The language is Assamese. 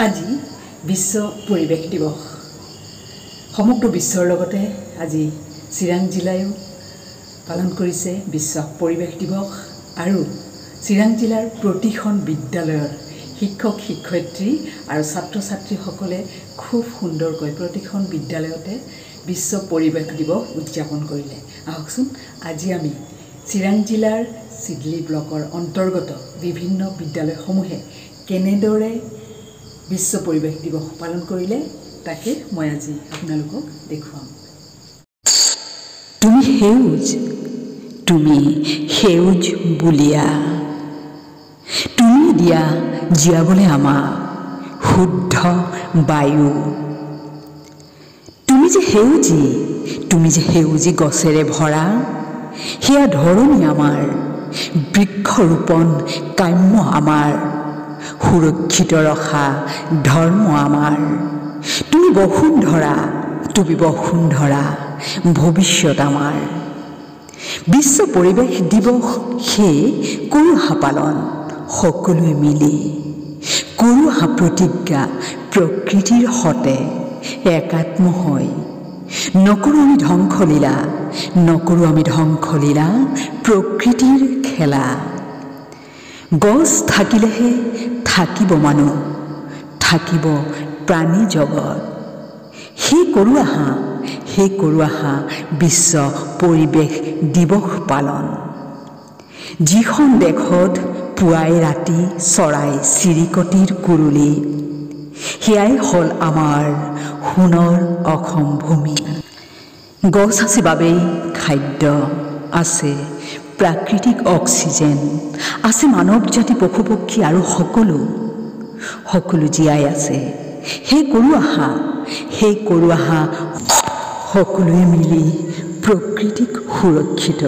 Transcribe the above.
আজি বিশ্ব পৰিৱেশ দিৱস সমগ্ৰ বিশ্বৰ লগতে আজি চিৰাং জিলায়ো পালন কৰিছে বিশ্ব পৰিৱেশ দিৱস আৰু চিৰাং জিলাৰ প্ৰতিখন বিদ্যালয়ৰ শিক্ষক শিক্ষয়িত্ৰী আৰু ছাত্ৰ ছাত্ৰীসকলে খুব সুন্দৰকৈ প্ৰতিখন বিদ্যালয়তে বিশ্ব পৰিৱেশ দিৱস উদযাপন কৰিলে। আহকচোন আজি আমি চিৰাং জিলাৰ চিডলি ব্লকৰ অন্তৰ্গত বিভিন্ন বিদ্যালয়সমূহে কেনেদৰে বিশ্ব পৰিৱেশ দিৱস পালন কৰিলে তাকে মই আজি আপোনালোকক দেখুৱাম। তুমি সেউজ বুলিয়া, তুমি দিয়া জীয়াবলৈ আমাক শুদ্ধ বায়ু। তুমি যে সেউজী গছেৰে ভৰা, সেয়া ধৰণী আমাৰ, বৃক্ষৰোপণ কাম্য আমাৰ, সুৰক্ষিত ৰখা ধৰ্ম আমাৰ। তুমি বসুন্ধৰা ভৱিষ্যত আমাৰ। বিশ্ব পৰিৱেশ দিৱস সেই কৰোহা পালন সকলোৱে মিলি, কৰোহা প্ৰতিজ্ঞা প্ৰকৃতিৰ সতে একাত্ম হৈ। নকৰোঁ আমি ধ্বংসলীলা প্ৰকৃতিৰ খেলা। গছ থাকিলেহে থাকিব মানুহ, থাকিব প্ৰাণী জগত। সেই কৰোঁ আহা বিশ্ব পৰিৱেশ দিৱস পালন। যিখন দেশত পুৱাই ৰাতি চৰাই চিৰিকটিৰ কুৰুলি, সেয়াই হ'ল আমাৰ সোণৰ অসম ভূমি। গছ আছে বাবেই খাদ্য, আছে প্ৰাকৃতিক অক্সিজেন, আছে মানৱ জাতি পশু পক্ষী আৰু সকলো জীয়াই আছে। সেই কৰোঁ আহা সকলোৱে মিলি প্ৰকৃতিক সুৰক্ষিত